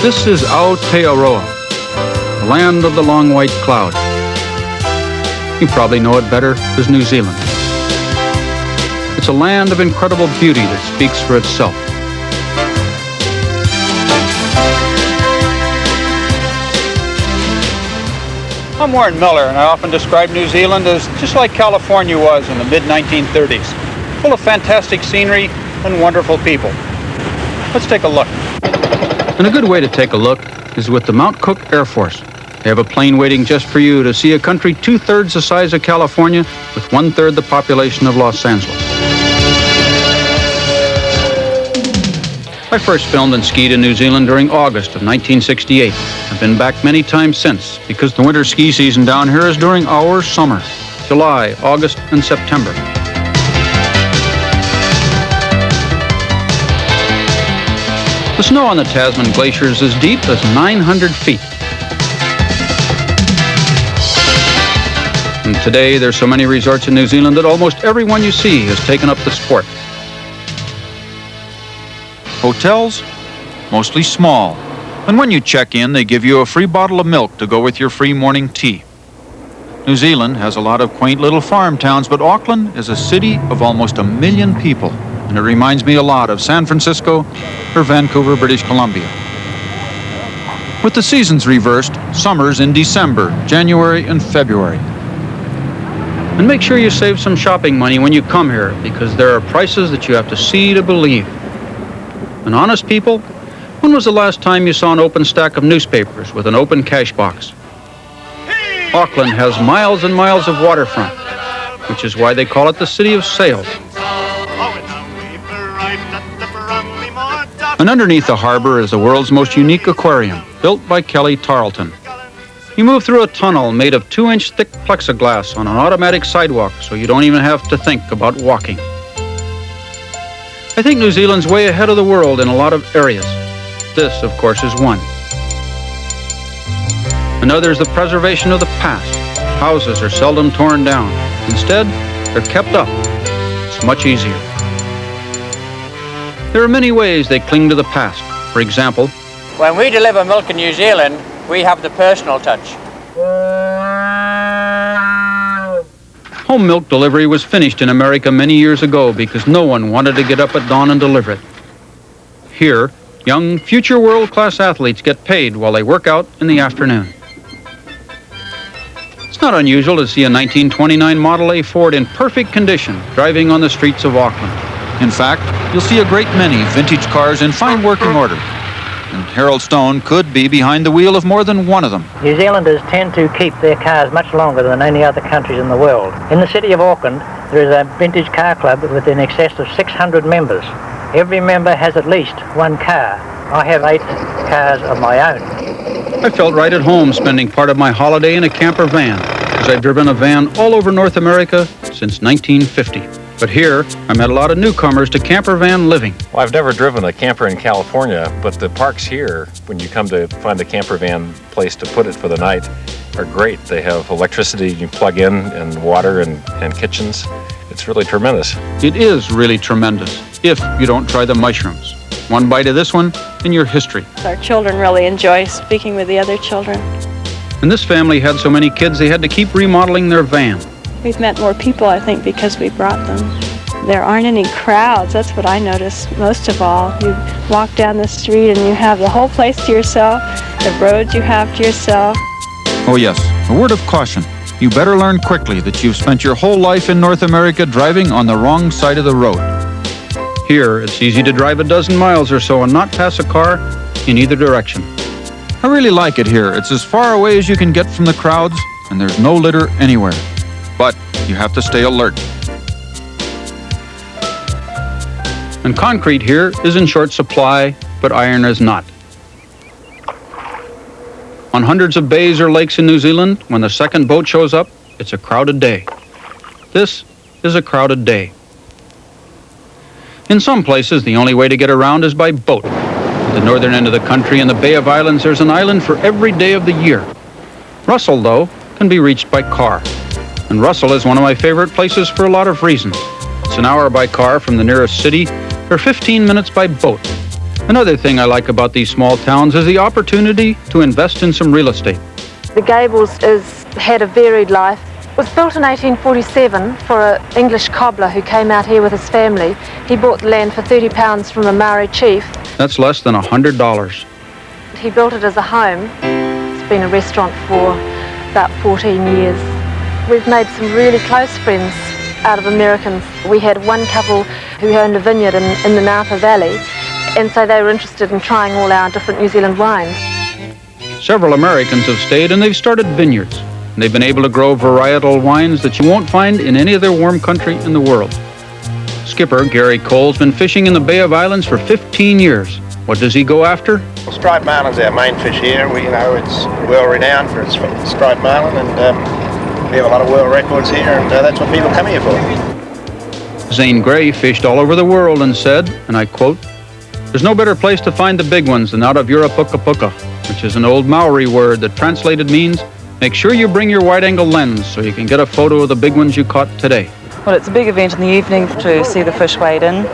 This is Aotearoa, the land of the long white cloud. You probably know it better as New Zealand. It's a land of incredible beauty that speaks for itself. I'm Warren Miller, and I often describe New Zealand as just like California was in the mid-1930s, full of fantastic scenery and wonderful people. Let's take a look. And a good way to take a look is with the Mount Cook Air Force. They have a plane waiting just for you to see a country 2/3 the size of California with 1/3 the population of Los Angeles. I first filmed and skied in New Zealand during August of 1968. I've been back many times since because the winter ski season down here is during our summer, July, August, and September. The snow on the Tasman glaciers is deep as 900 feet. And today, there's so many resorts in New Zealand that almost everyone you see has taken up the sport. Hotels, mostly small. And when you check in, they give you a free bottle of milk to go with your free morning tea. New Zealand has a lot of quaint little farm towns, but Auckland is a city of almost 1 million people. And it reminds me a lot of San Francisco or Vancouver, British Columbia. With the seasons reversed, summer's in December, January, and February. And make sure you save some shopping money when you come here, because there are prices that you have to see to believe. And honest people, when was the last time you saw an open stack of newspapers with an open cash box? Auckland has miles and miles of waterfront, which is why they call it the City of Sails. And underneath the harbor is the world's most unique aquarium, built by Kelly Tarleton. You move through a tunnel made of 2-inch thick plexiglass on an automatic sidewalk, so you don't even have to think about walking. I think New Zealand's way ahead of the world in a lot of areas. This, of course, is one. Another is the preservation of the past. Houses are seldom torn down. Instead, they're kept up. It's much easier. There are many ways they cling to the past. For example, when we deliver milk in New Zealand, we have the personal touch. Home milk delivery was finished in America many years ago because no one wanted to get up at dawn and deliver it. Here, young, future world-class athletes get paid while they work out in the afternoon. It's not unusual to see a 1929 Model A Ford in perfect condition driving on the streets of Auckland. In fact, you'll see a great many vintage cars in fine working order. And Harold Stone could be behind the wheel of more than one of them. New Zealanders tend to keep their cars much longer than any other countries in the world. In the city of Auckland, there is a vintage car club with in excess of 600 members. Every member has at least one car. I have 8 cars of my own. I felt right at home spending part of my holiday in a camper van, because I've driven a van all over North America since 1950. But here, I met a lot of newcomers to camper van living. Well, I've never driven a camper in California, but the parks here, when you come to find a camper van place to put it for the night, are great. They have electricity you plug in and water and kitchens. It's really tremendous. It is really tremendous, if you don't try the mushrooms. One bite of this one, and your history. Our children really enjoy speaking with the other children. And this family had so many kids, they had to keep remodeling their van. We've met more people, I think, because we brought them. There aren't any crowds. That's what I notice most of all. You walk down the street and you have the whole place to yourself, the roads you have to yourself. Oh yes, a word of caution. You better learn quickly that you've spent your whole life in North America driving on the wrong side of the road. Here, it's easy to drive a dozen miles or so and not pass a car in either direction. I really like it here. It's as far away as you can get from the crowds, and there's no litter anywhere. But you have to stay alert. And concrete here is in short supply, but iron is not. On hundreds of bays or lakes in New Zealand, when the second boat shows up, it's a crowded day. This is a crowded day. In some places, the only way to get around is by boat. At the northern end of the country, in the Bay of Islands, there's an island for every day of the year. Russell, though, can be reached by car. And Russell is one of my favorite places for a lot of reasons. It's an hour by car from the nearest city, or 15 minutes by boat. Another thing I like about these small towns is the opportunity to invest in some real estate. The Gables had a varied life. It was built in 1847 for an English cobbler who came out here with his family. He bought the land for £30 from a Maori chief. That's less than $100. He built it as a home. It's been a restaurant for about 14 years. We've made some really close friends out of Americans. We had one couple who owned a vineyard in the Napa Valley, and so they were interested in trying all our different New Zealand wines. Several Americans have stayed and they've started vineyards. They've been able to grow varietal wines that you won't find in any other warm country in the world. Skipper Gary Cole's been fishing in the Bay of Islands for 15 years. What does he go after? Striped marlin's our main fish here. It's well renowned for its striped marlin, and we have a lot of world records here, and that's what people come here for. Zane Grey fished all over the world and said, and I quote, "There's no better place to find the big ones than out of Europuka-puka," which is an old Maori word that translated means, make sure you bring your wide-angle lens so you can get a photo of the big ones you caught today. Well, it's a big event in the evening to see the fish wade in.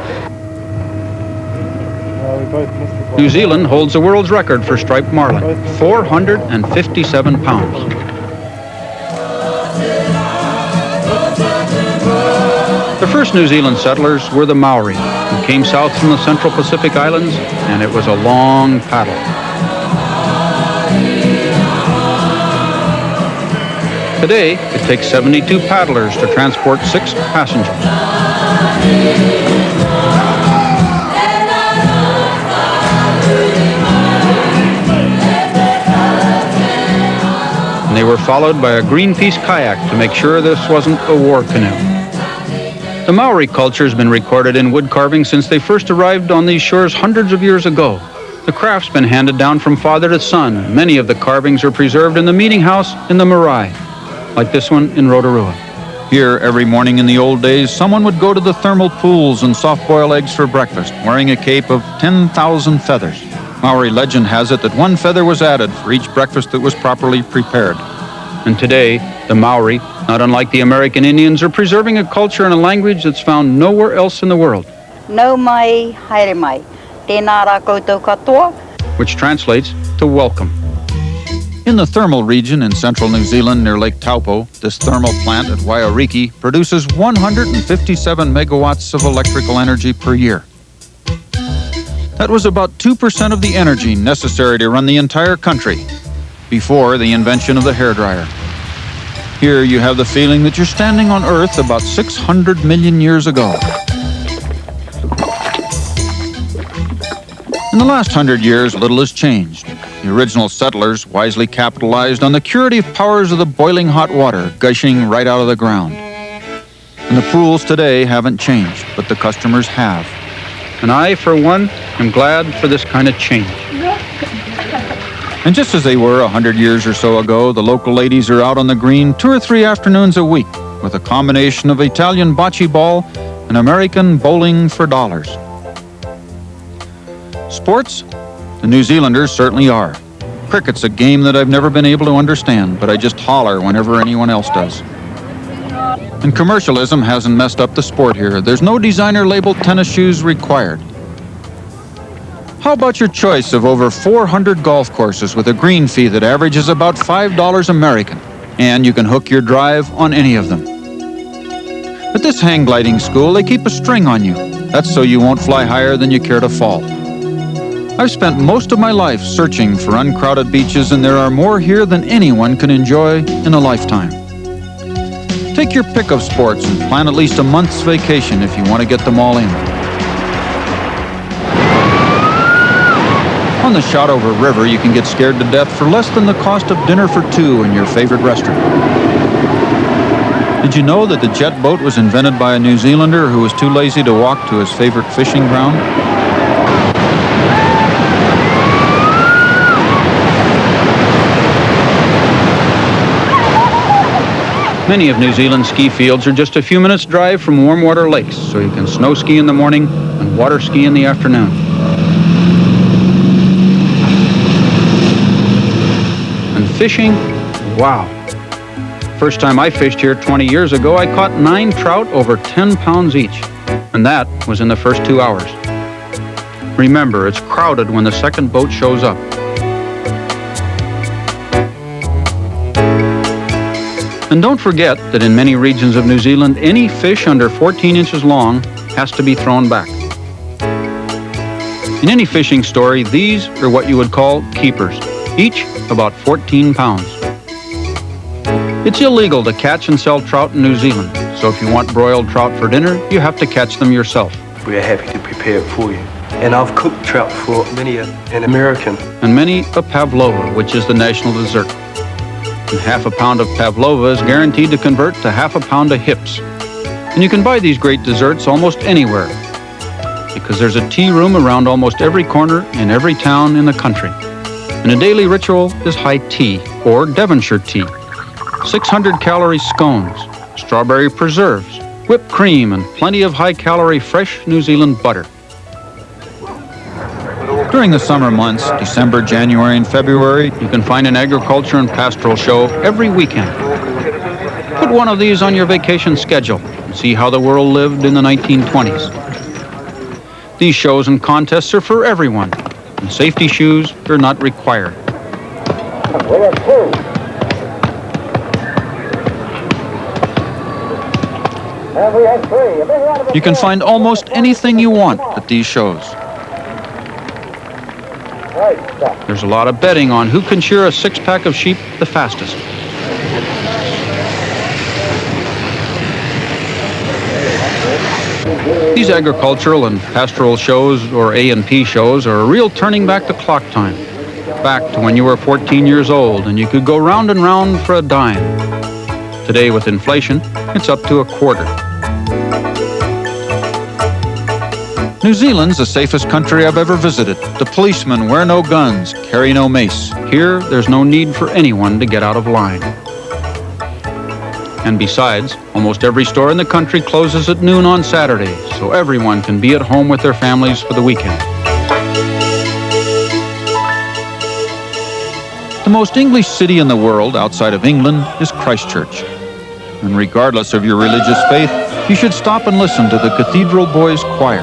New Zealand holds the world's record for striped marlin, 457 pounds. The first New Zealand settlers were the Maori, who came south from the Central Pacific Islands, and it was a long paddle. Today, it takes 72 paddlers to transport 6 passengers. And they were followed by a Greenpeace kayak to make sure this wasn't a war canoe. The Maori culture has been recorded in wood carving since they first arrived on these shores hundreds of years ago. The craft's been handed down from father to son, and many of the carvings are preserved in the meeting house in the marae, like this one in Rotorua. Here, every morning in the old days, someone would go to the thermal pools and soft-boil eggs for breakfast, wearing a cape of 10,000 feathers. Maori legend has it that one feather was added for each breakfast that was properly prepared. And today, the Maori, not unlike the American Indians, are preserving a culture and a language that's found nowhere else in the world. No mai, haere mai. Tēnā rā koutou katoa. Which translates to welcome. In the thermal region in central New Zealand near Lake Taupo, this thermal plant at Wairiki produces 157 megawatts of electrical energy per year. That was about 2% of the energy necessary to run the entire country before the invention of the hairdryer. Here you have the feeling that you're standing on Earth about 600 million years ago. In the last 100 years, little has changed. The original settlers wisely capitalized on the curative powers of the boiling hot water gushing right out of the ground. And the pools today haven't changed, but the customers have. And I, for one, am glad for this kind of change. And just as they were 100 years or so ago, the local ladies are out on the green 2 or 3 afternoons a week with a combination of Italian bocce ball and American bowling for dollars. Sports? The New Zealanders certainly are. Cricket's a game that I've never been able to understand, but I just holler whenever anyone else does. And commercialism hasn't messed up the sport here. There's no designer-labeled tennis shoes required. How about your choice of over 400 golf courses with a green fee that averages about $5 American, and you can hook your drive on any of them? At this hang gliding school, they keep a string on you. That's so you won't fly higher than you care to fall. I've spent most of my life searching for uncrowded beaches, and there are more here than anyone can enjoy in a lifetime. Take your pick of sports and plan at least a month's vacation if you want to get them all in. On the Shotover River, you can get scared to death for less than the cost of dinner for 2 in your favorite restaurant. Did you know that the jet boat was invented by a New Zealander who was too lazy to walk to his favorite fishing ground? Many of New Zealand's ski fields are just a few minutes' drive from warm water lakes, so you can snow ski in the morning and water ski in the afternoon. And fishing, wow. First time I fished here 20 years ago, I caught 9 trout over 10 pounds each, and that was in the first 2 hours. Remember, it's crowded when the second boat shows up. And don't forget that in many regions of New Zealand, any fish under 14 inches long has to be thrown back. In any fishing story, these are what you would call keepers, each about 14 pounds. It's illegal to catch and sell trout in New Zealand, so if you want broiled trout for dinner, you have to catch them yourself. We are happy to prepare it for you. And I've cooked trout for many an American. And many a pavlova, which is the national dessert. And half a pound of pavlova is guaranteed to convert to half a pound of hips. And you can buy these great desserts almost anywhere, because there's a tea room around almost every corner in every town in the country. And a daily ritual is high tea, or Devonshire tea. 600-calorie scones, strawberry preserves, whipped cream, and plenty of high-calorie fresh New Zealand butter. During the summer months, December, January, and February, you can find an agriculture and pastoral show every weekend. Put one of these on your vacation schedule and see how the world lived in the 1920s. These shows and contests are for everyone, and safety shoes are not required. You can find almost anything you want at these shows. There's a lot of betting on who can shear a six-pack of sheep the fastest. These agricultural and pastoral shows, or A&P shows, are a real turning back the clock time. Back to when you were 14 years old and you could go round and round for a dime. Today, with inflation, it's up to a quarter. New Zealand's the safest country I've ever visited. The policemen wear no guns, carry no mace. Here, there's no need for anyone to get out of line. And besides, almost every store in the country closes at noon on Saturday, so everyone can be at home with their families for the weekend. The most English city in the world outside of England is Christchurch. And regardless of your religious faith, you should stop and listen to the Cathedral Boys Choir.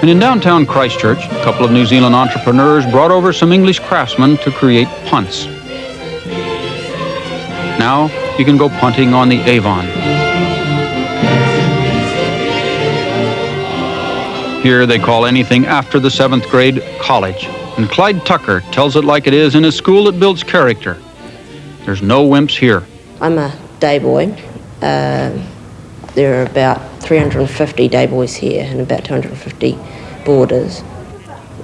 And in downtown Christchurch, a couple of New Zealand entrepreneurs brought over some English craftsmen to create punts. Now you can go punting on the Avon. Here they call anything after the 7th grade college. And Clyde Tucker tells it like it is in a school that builds character. There's no wimps here. I'm a day boy. There are about 350 day boys here and about 250 boarders.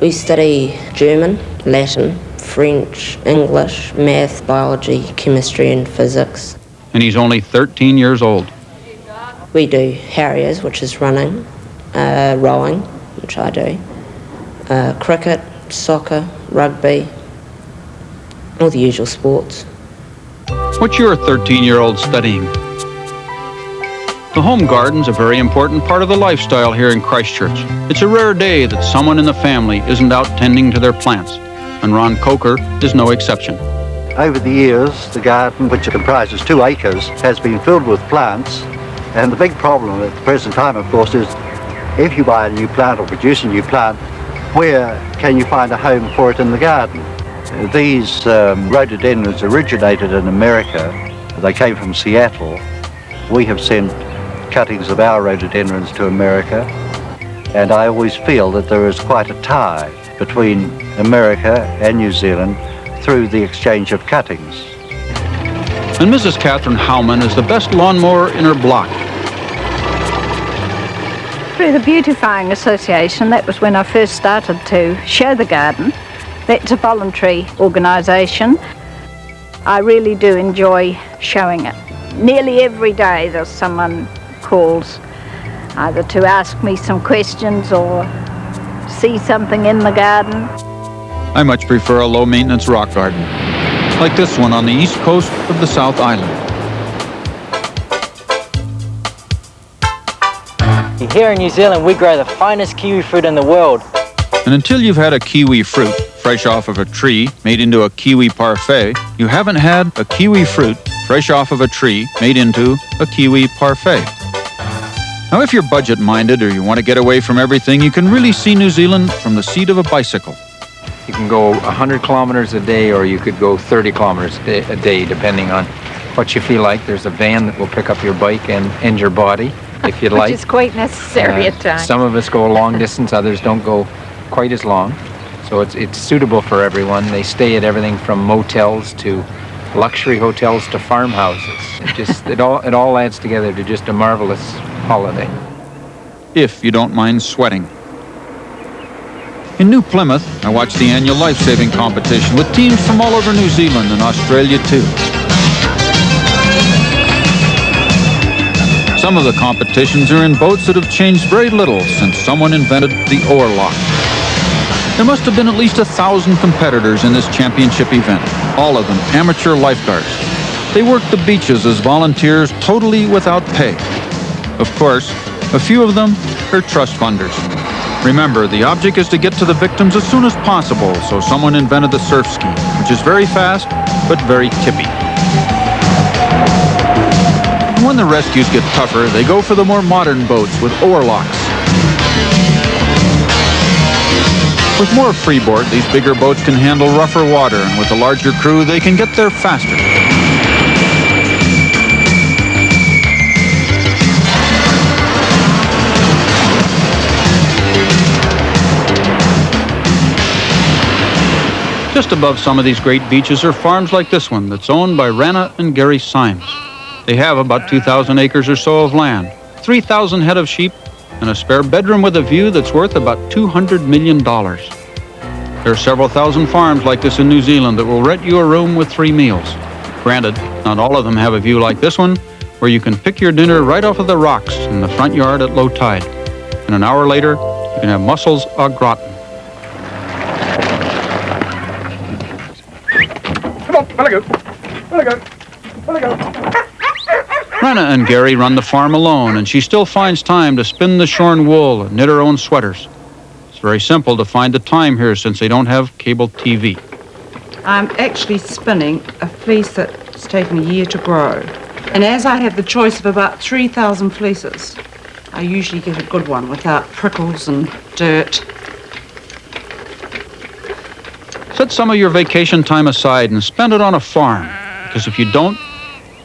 We study German, Latin, French, English, math, biology, chemistry and physics. And he's only 13 years old. We do harriers, which is running, rowing, which I do, cricket, soccer, rugby, all the usual sports. What's your 13-year-old studying? The home garden's a very important part of the lifestyle here in Christchurch. It's a rare day that someone in the family isn't out tending to their plants, and Ron Coker is no exception. Over the years, the garden, which comprises 2 acres, has been filled with plants, and the big problem at the present time, of course, is if you buy a new plant or produce a new plant, where can you find a home for it in the garden? These rhododendrons originated in America. They came from Seattle. We have sent cuttings of our rhododendrons to America, and I always feel that there is quite a tie between America and New Zealand through the exchange of cuttings. And Mrs. Catherine Howman is the best lawnmower in her block. Through the Beautifying Association, that was when I first started to show the garden. That's a voluntary organisation. I really do enjoy showing it. Nearly every day there's someone calls either to ask me some questions or see something in the garden. I much prefer a low-maintenance rock garden, like this one on the east coast of the South Island. Here in New Zealand, we grow the finest kiwi fruit in the world. And until you've had a kiwi fruit fresh off of a tree made into a kiwi parfait, you haven't had a kiwi fruit fresh off of a tree made into a kiwi parfait. Now, if you're budget-minded or you want to get away from everything, you can really see New Zealand from the seat of a bicycle. You can go 100 kilometers a day, or you could go 30 kilometers a day, depending on what you feel like. There's a van that will pick up your bike and your body, if you'd like. Which is quite necessary at times. Some of us go a long distance, others don't go quite as long. So it's suitable for everyone. They stay at everything from motels to luxury hotels to farmhouses. It all adds together to just a marvelous holiday. If you don't mind sweating. In New Plymouth, I watched the annual life-saving competition with teams from all over New Zealand and Australia too. Some of the competitions are in boats that have changed very little since someone invented the oarlock. There must have been at least 1,000 competitors in this championship event, all of them amateur lifeguards. They work the beaches as volunteers totally without pay. Of course, a few of them are trust funders. Remember, the object is to get to the victims as soon as possible, so someone invented the surf ski, which is very fast, but very tippy. And when the rescues get tougher, they go for the more modern boats with oarlocks. With more freeboard, these bigger boats can handle rougher water, and with a larger crew, they can get there faster. Just above some of these great beaches are farms like this one that's owned by Rana and Gary Symes. They have about 2,000 acres or so of land, 3,000 head of sheep, and a spare bedroom with a view that's worth about $200 million. There are several thousand farms like this in New Zealand that will rent you a room with 3 meals. Granted, not all of them have a view like this one, where you can pick your dinner right off of the rocks in the front yard at low tide. And an hour later, you can have mussels au gratin. Rana and Gary run the farm alone, and she still finds time to spin the shorn wool and knit her own sweaters. It's very simple to find the time here since they don't have cable TV. I'm actually spinning a fleece that's taken a year to grow. And as I have the choice of about 3,000 fleeces, I usually get a good one without prickles and dirt. Set some of your vacation time aside and spend it on a farm, because if you don't,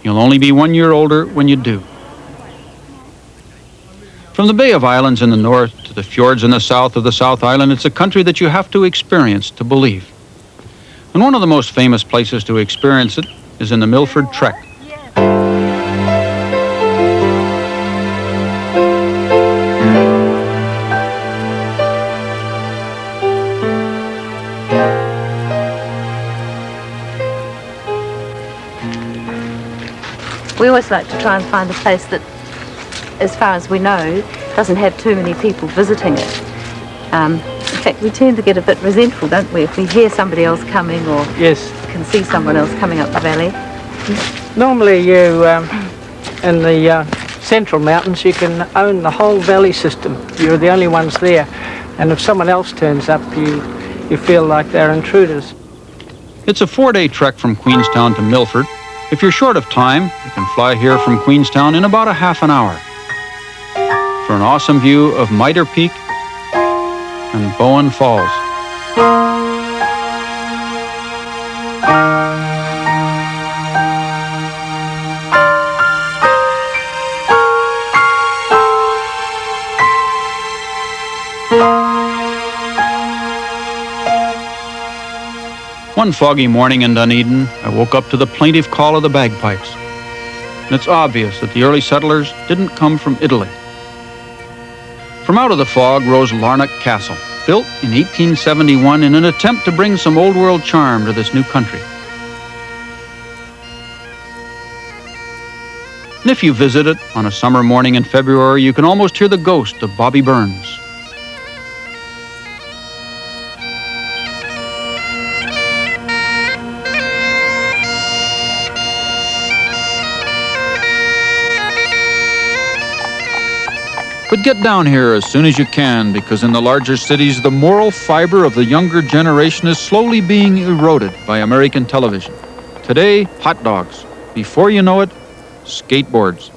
you'll only be 1 year older when you do. From the Bay of Islands in the north to the fjords in the south of the South Island, it's a country that you have to experience to believe. And one of the most famous places to experience it is in the Milford Trek. We always like to try and find a place that, as far as we know, doesn't have too many people visiting it. In fact, we tend to get a bit resentful, don't we, if we hear somebody else coming or can see someone else coming up the valley. Normally you, in the central mountains, you can own the whole valley system. You're the only ones there. And if someone else turns up, you feel like they're intruders. It's a 4-day trek from Queenstown to Milford. If you're short of time, you can fly here from Queenstown in about a half an hour for an awesome view of Mitre Peak and Bowen Falls. One foggy morning in Dunedin, I woke up to the plaintive call of the bagpipes. And it's obvious that the early settlers didn't come from Italy. From out of the fog rose Larnock Castle, built in 1871 in an attempt to bring some old world charm to this new country. And if you visit it on a summer morning in February, you can almost hear the ghost of Bobby Burns. But get down here as soon as you can, because in the larger cities, the moral fiber of the younger generation is slowly being eroded by American television. Today, hot dogs. Before you know it, skateboards.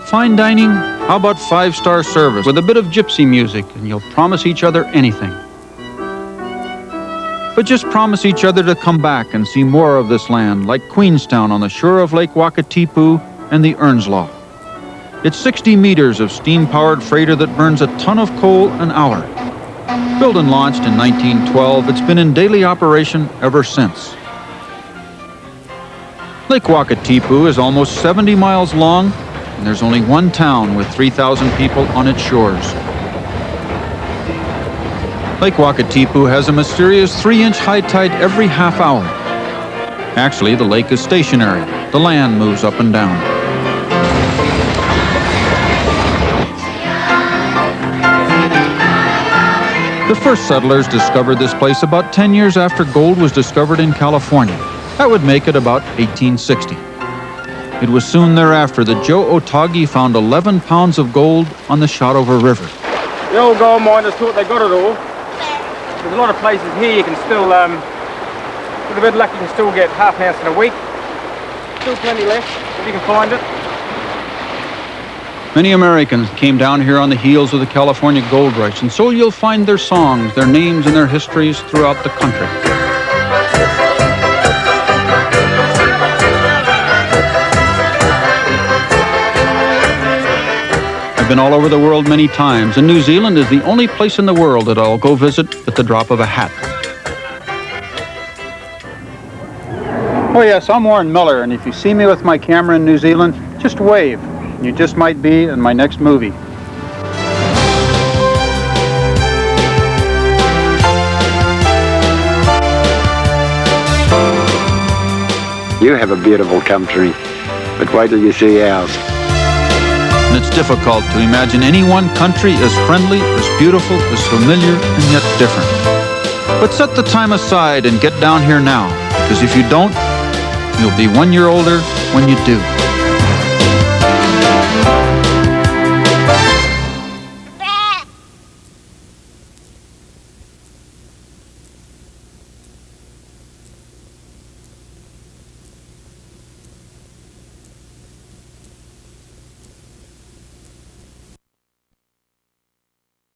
Fine dining? How about five-star service with a bit of gypsy music, and you'll promise each other anything. But just promise each other to come back and see more of this land, like Queenstown on the shore of Lake Wakatipu and the Earnslaw. It's 60 meters of steam-powered freighter that burns a ton of coal an hour. Built and launched in 1912, it's been in daily operation ever since. Lake Wakatipu is almost 70 miles long, and there's only one town with 3,000 people on its shores. Lake Wakatipu has a mysterious 3-inch high tide every half hour. Actually, the lake is stationary. The land moves up and down. The first settlers discovered this place about 10 years after gold was discovered in California. That would make it about 1860. It was soon thereafter that Joe Otagie found 11 pounds of gold on the Shotover River. The old gold miners thought they got it all. There's a lot of places here you can still, with a bit of luck, you can still get half an ounce in a week. Still plenty left, if you can find it. Many Americans came down here on the heels of the California gold rush, and so you'll find their songs, their names, and their histories throughout the country. I've been all over the world many times, and New Zealand is the only place in the world that I'll go visit at the drop of a hat. Oh yes, I'm Warren Miller, and if you see me with my camera in New Zealand, just wave. You just might be in my next movie. You have a beautiful country, but wait till you see ours. And it's difficult to imagine any one country as friendly, as beautiful, as familiar, and yet different. But set the time aside and get down here now, because if you don't, you'll be 1 year older when you do.